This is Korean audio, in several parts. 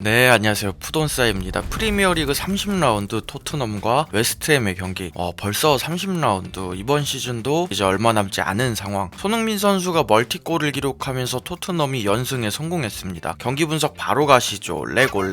네, 안녕하세요. 푸돈싸입니다. 프리미어리그 30라운드 토트넘과 웨스트햄의 경기. 벌써 30라운드. 이번 시즌도 이제 얼마 남지 않은 상황. 손흥민 선수가 멀티골을 기록하면서 토트넘이 연승에 성공했습니다. 경기 분석 바로 가시죠. 레고.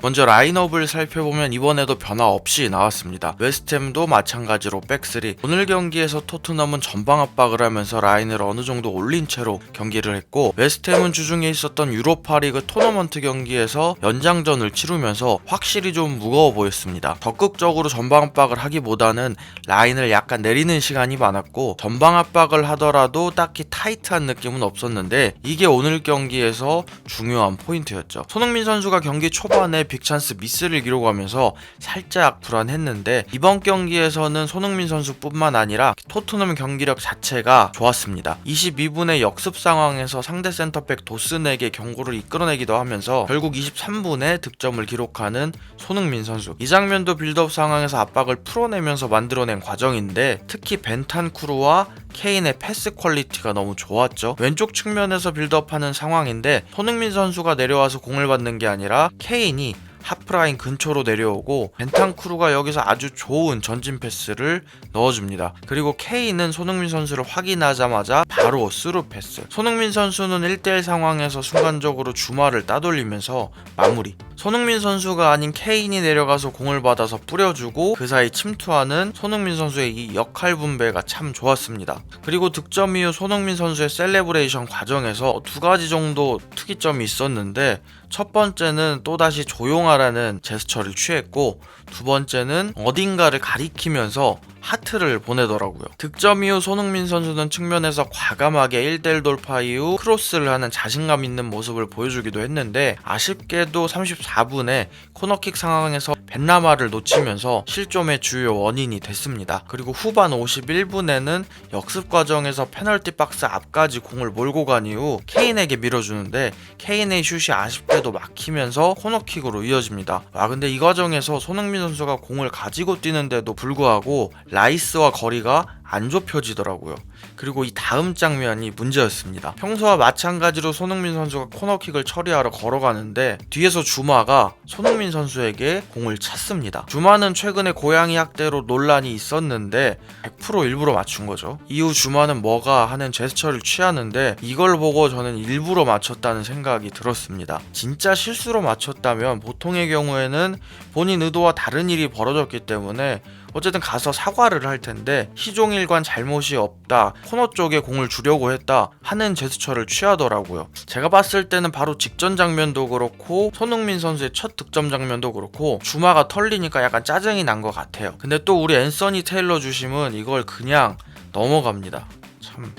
먼저 라인업을 살펴보면 이번에도 변화 없이 나왔습니다. 웨스트햄도 마찬가지로 백스리. 오늘 경기에서 토트넘은 전방 압박을 하면서 라인을 어느 정도 올린 채로 경기를 했고, 웨스트햄은 주중에 있었던 유로파리그 토너먼트 경기에서 연장전을 치르면서 확실히 좀 무거워 보였습니다. 적극적으로 전방 압박을 하기보다는 라인을 약간 내리는 시간이 많았고, 전방 압박을 하더라도 딱히 타이트한 느낌은 없었는데 이게 오늘 경기에서 중요한 포인트였죠. 손흥민 선수가 경기 초반에 빅찬스 미스를 기록하면서 살짝 불안했는데, 이번 경기에서는 손흥민 선수뿐만 아니라 토트넘 경기력 자체가 좋았습니다. 22분의 역습 상황에서 상대 센터백 도슨에게 경고를 이끌어내기도 하면서 결국 23분에 득점을 기록하는 손흥민 선수. 이 장면도 빌드업 상황에서 압박을 풀어내면서 만들어낸 과정인데, 특히 벤탄쿠르와 케인의 패스 퀄리티가 너무 좋았죠. 왼쪽 측면에서 빌드업하는 상황인데 손흥민 선수가 내려와서 공을 받는 게 아니라 케인이 하프라인 근처로 내려오고 벤탄쿠르가 여기서 아주 좋은 전진 패스를 넣어줍니다. 그리고 케인은 손흥민 선수를 확인하자마자 바로 스루 패스. 손흥민 선수는 1대1 상황에서 순간적으로 주마를 따돌리면서 마무리. 손흥민 선수가 아닌 케인이 내려가서 공을 받아서 뿌려주고 그 사이 침투하는 손흥민 선수의 이 역할 분배가 참 좋았습니다. 그리고 득점 이후 손흥민 선수의 셀레브레이션 과정에서 두 가지 정도 특이점이 있었는데, 첫 번째는 또다시 조용하라는 제스처를 취했고, 두 번째는 어딘가를 가리키면서 하트를 보내더라고요. 득점 이후 손흥민 선수는 측면에서 과감하게 1대1 돌파 이후 크로스를 하는 자신감 있는 모습을 보여주기도 했는데, 아쉽게도 34분에 코너킥 상황에서 벤라마를 놓치면서 실점의 주요 원인이 됐습니다. 그리고 후반 51분에는 역습 과정에서 페널티 박스 앞까지 공을 몰고 간 이후 케인에게 밀어주는데 케인의 슛이 아쉽게도 막히면서 코너킥으로 이어집니다. 근데 이 과정에서 손흥민 선수가 공을 가지고 뛰는데도 불구하고 라이스와 거리가 안 좁혀지더라고요. 그리고 이 다음 장면이 문제였습니다. 평소와 마찬가지로 손흥민 선수가 코너킥을 처리하러 걸어가는데 뒤에서 주마가 손흥민 선수에게 공을 찼습니다. 주마는 최근에 고양이 학대로 논란이 있었는데 100% 일부러 맞춘 거죠. 이후 주마는 뭐가 하는 제스처를 취하는데 이걸 보고 저는 일부러 맞췄다는 생각이 들었습니다. 진짜 실수로 맞췄다면 보통의 경우에는 본인 의도와 다른 일이 벌어졌기 때문에 어쨌든 가서 사과를 할 텐데, 희종일관 잘못이 없다, 코너 쪽에 공을 주려고 했다 하는 제스처를 취하더라고요. 제가 봤을 때는 바로 직전 장면도 그렇고 손흥민 선수의 첫 득점 장면도 그렇고 주마가 털리니까 약간 짜증이 난 것 같아요. 근데 또 우리 앤서니 테일러 주심은 이걸 그냥 넘어갑니다.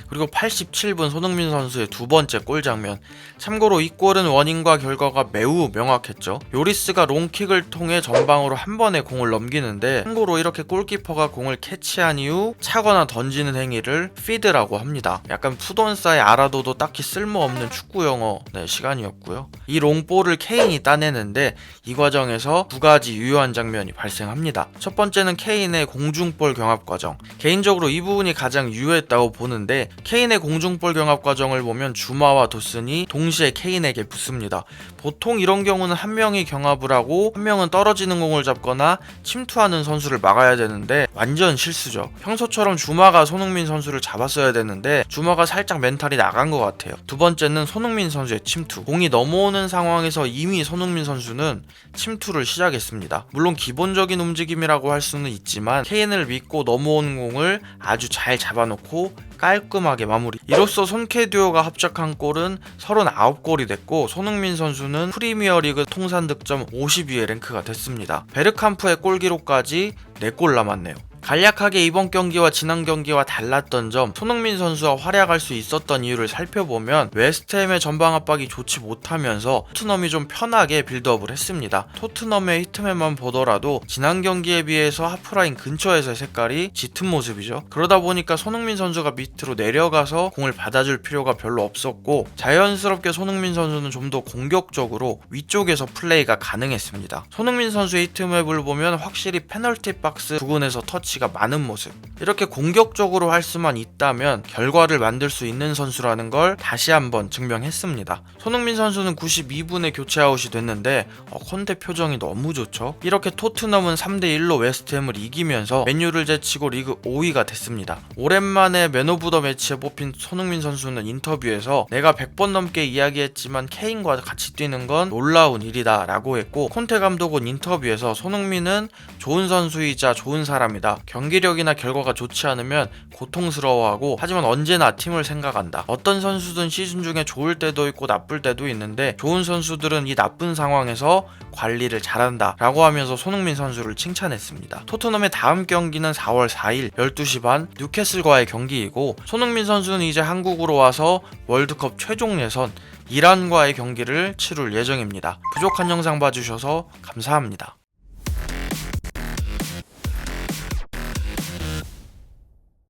그리고 87분 손흥민 선수의 두 번째 골 장면. 참고로 이 골은 원인과 결과가 매우 명확했죠. 요리스가 롱킥을 통해 전방으로 한 번에 공을 넘기는데, 참고로 이렇게 골키퍼가 공을 캐치한 이후 차거나 던지는 행위를 피드라고 합니다. 약간 푸돈싸의 알아둬도 딱히 쓸모없는 축구 용어 시간이었고요. 이 롱볼을 케인이 따내는데 이 과정에서 두 가지 유효한 장면이 발생합니다. 첫 번째는 케인의 공중볼 경합 과정. 개인적으로 이 부분이 가장 유효했다고 보는데, 케인의 공중볼 경합 과정을 보면 주마와 도슨이 동시에 케인에게 붙습니다. 보통 이런 경우는 한 명이 경합을 하고 한 명은 떨어지는 공을 잡거나 침투하는 선수를 막아야 되는데 완전 실수죠. 평소처럼 주마가 손흥민 선수를 잡았어야 되는데 주마가 살짝 멘탈이 나간 것 같아요. 두 번째는 손흥민 선수의 침투. 공이 넘어오는 상황에서 이미 손흥민 선수는 침투를 시작했습니다. 물론 기본적인 움직임이라고 할 수는 있지만 케인을 믿고 넘어오는 공을 아주 잘 잡아놓고 깔끔하게 마무리. 이로써 손케 듀오가 합작한 골은 39골이 됐고, 손흥민 선수는 프리미어리그 통산 득점 50위에 랭크가 됐습니다. 베르캄프의 골 기록까지 4골 남았네요. 간략하게 이번 경기와 지난 경기와 달랐던 점, 손흥민 선수가 활약할 수 있었던 이유를 살펴보면 웨스트햄의 전방 압박이 좋지 못하면서 토트넘이 좀 편하게 빌드업을 했습니다. 토트넘의 히트맨만 보더라도 지난 경기에 비해서 하프라인 근처에서의 색깔이 짙은 모습이죠. 그러다 보니까 손흥민 선수가 밑으로 내려가서 공을 받아줄 필요가 별로 없었고, 자연스럽게 손흥민 선수는 좀 더 공격적으로 위쪽에서 플레이가 가능했습니다. 손흥민 선수의 히트맵을 보면 확실히 페널티 박스 부근에서 터치 터치가 많은 모습, 이렇게 공격적으로 할 수만 있다면 결과를 만들 수 있는 선수라는 걸 다시 한번 증명했습니다. 손흥민 선수는 92분에 교체 아웃이 됐는데 콘테 표정이 너무 좋죠. 이렇게 토트넘은 3대1로 웨스트햄을 이기면서 맨유를 제치고 리그 5위가 됐습니다. 오랜만에 맨 오브 더 매치에 뽑힌 손흥민 선수는 인터뷰에서 내가 100번 넘게 이야기했지만 케인과 같이 뛰는 건 놀라운 일이다 라고 했고, 콘테 감독은 인터뷰에서 손흥민은 좋은 선수이자 좋은 사람이다. 경기력이나 결과가 좋지 않으면 고통스러워하고 하지만 언제나 팀을 생각한다. 어떤 선수든 시즌 중에 좋을 때도 있고 나쁠 때도 있는데 좋은 선수들은 이 나쁜 상황에서 관리를 잘한다 라고 하면서 손흥민 선수를 칭찬했습니다. 토트넘의 다음 경기는 4월 4일 12시 반 뉴캐슬과의 경기이고, 손흥민 선수는 이제 한국으로 와서 월드컵 최종 예선 이란과의 경기를 치룰 예정입니다. 부족한 영상 봐주셔서 감사합니다.